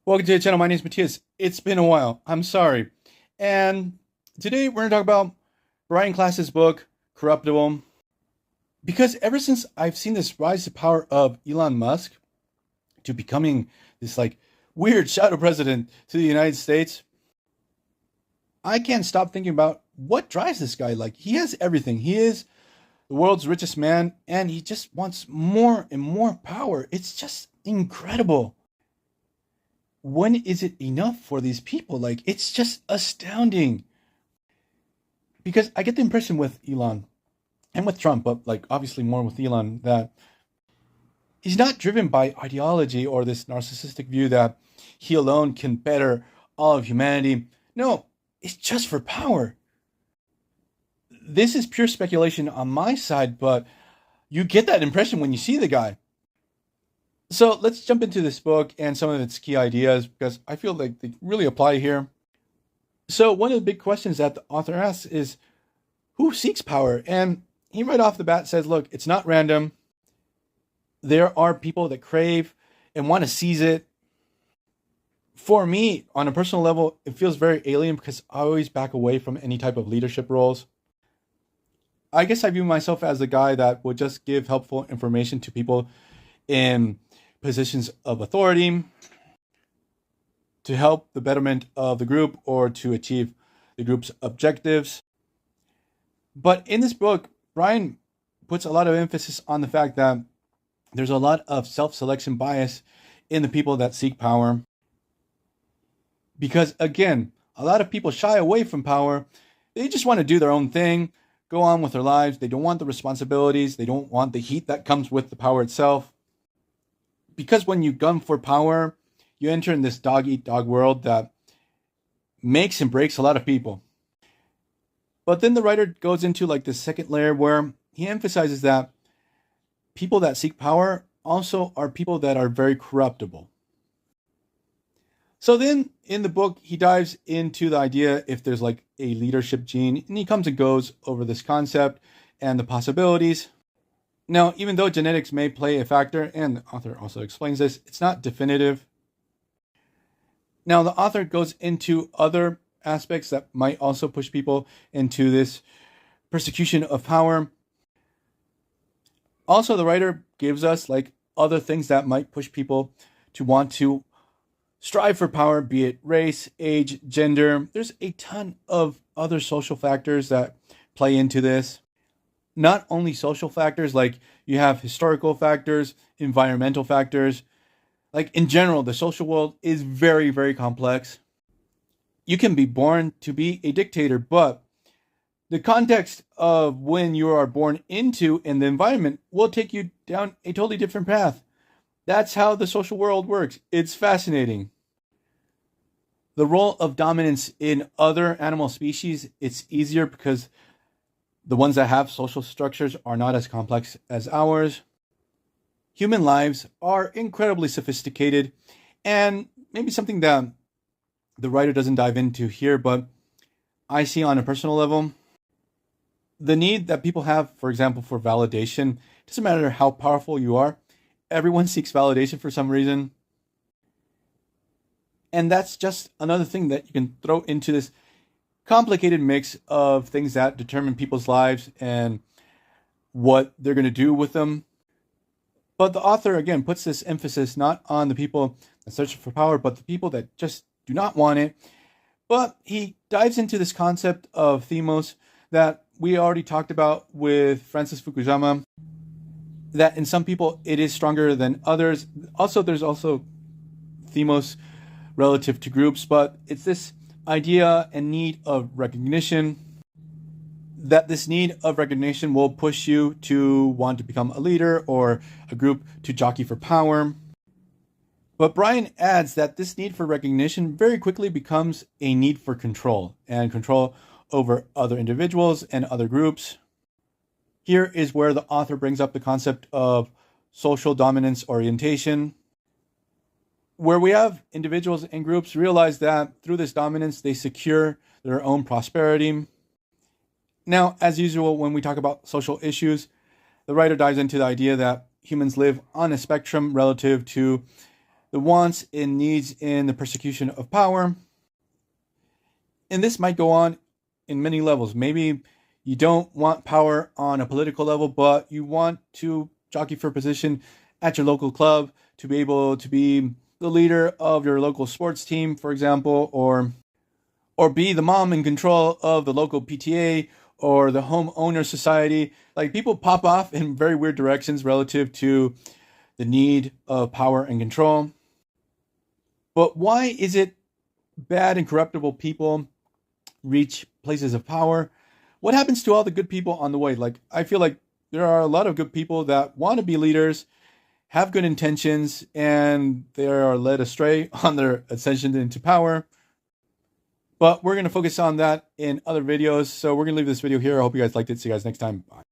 Welcome to the channel. My name is Matthias. It's been a while. I'm sorry. And today we're going to talk about Brian Klass's book, Corruptible. Because ever since I've seen this rise to power of Elon Musk to becoming this weird shadow president to the United States, I can't stop thinking about what drives this guy. Like, he has everything. He is the world's richest man, and he just wants more and more power. It's just incredible. When is it enough for these people? Like, it's just astounding. Because I get the impression with Elon and with Trump, but obviously more with Elon, that he's not driven by ideology or this narcissistic view that he alone can better all of humanity. No, it's just for power. This is pure speculation on my side, but you get that impression when you see the guy. So let's jump into this book and some of its key ideas because I feel like they really apply here. So one of the big questions that the author asks is, who seeks power? And he right off the bat says, look, it's not random. There are people that crave and want to seize it. For me, on a personal level, it feels very alien because I always back away from any type of leadership roles. I guess I view myself as the guy that would just give helpful information to people in positions of authority to help the betterment of the group or to achieve the group's objectives. But in this book, Brian puts a lot of emphasis on the fact that there's a lot of self-selection bias in the people that seek power. Because again, a lot of people shy away from power. They just want to do their own thing, go on with their lives. They don't want the responsibilities. They don't want the heat that comes with the power itself. Because when you gun for power, you enter in this dog-eat-dog world that makes and breaks a lot of people. But then the writer goes into this second layer where he emphasizes that people that seek power also are people that are very corruptible. So then in the book, he dives into the idea if there's a leadership gene, and he comes and goes over this concept and the possibilities. Now, even though genetics may play a factor, and the author also explains this, it's not definitive. Now, the author goes into other aspects that might also push people into this persecution of power. Also, the writer gives us other things that might push people to want to strive for power, be it race, age, gender. There's a ton of other social factors that play into this. Not only social factors, you have historical factors, environmental factors. In general, the social world is very, very complex. You can be born to be a dictator, but the context of when you are born into and the environment will take you down a totally different path. That's how the social world works. It's fascinating. The role of dominance in other animal species, it's easier because the ones that have social structures are not as complex as ours. Human lives are incredibly sophisticated, and maybe something that the writer doesn't dive into here, but I see on a personal level, the need that people have, for example, for validation. Doesn't matter how powerful you are, everyone seeks validation for some reason. And that's just another thing that you can throw into this complicated mix of things that determine people's lives and what they're going to do with them. But the author, again, puts this emphasis not on the people that search for power, but the people that just do not want it. But he dives into this concept of themos that we already talked about with Francis Fukuyama, that in some people it is stronger than others. Also, there's also themos relative to groups, but it's this idea and need of recognition, that this need of recognition will push you to want to become a leader or a group to jockey for power. But Brian adds that this need for recognition very quickly becomes a need for control, and control over other individuals and other groups. Here is where the author brings up the concept of social dominance orientation, where we have individuals and groups realize that through this dominance, they secure their own prosperity. Now, as usual, when we talk about social issues, the writer dives into the idea that humans live on a spectrum relative to the wants and needs in the persecution of power. And this might go on in many levels. Maybe you don't want power on a political level, but you want to jockey for a position at your local club to be able to be the leader of your local sports team, for example, or be the mom in control of the local PTA or the homeowner society. Like, people pop off in very weird directions relative to the need of power and control. But why is it bad and corruptible people reach places of power? What happens to all the good people on the way? Like, I feel like there are a lot of good people that want to be leaders, have good intentions, and they are led astray on their ascension into power. But we're going to focus on that in other videos. So we're going to leave this video here. I hope you guys liked it. See you guys next time. Bye.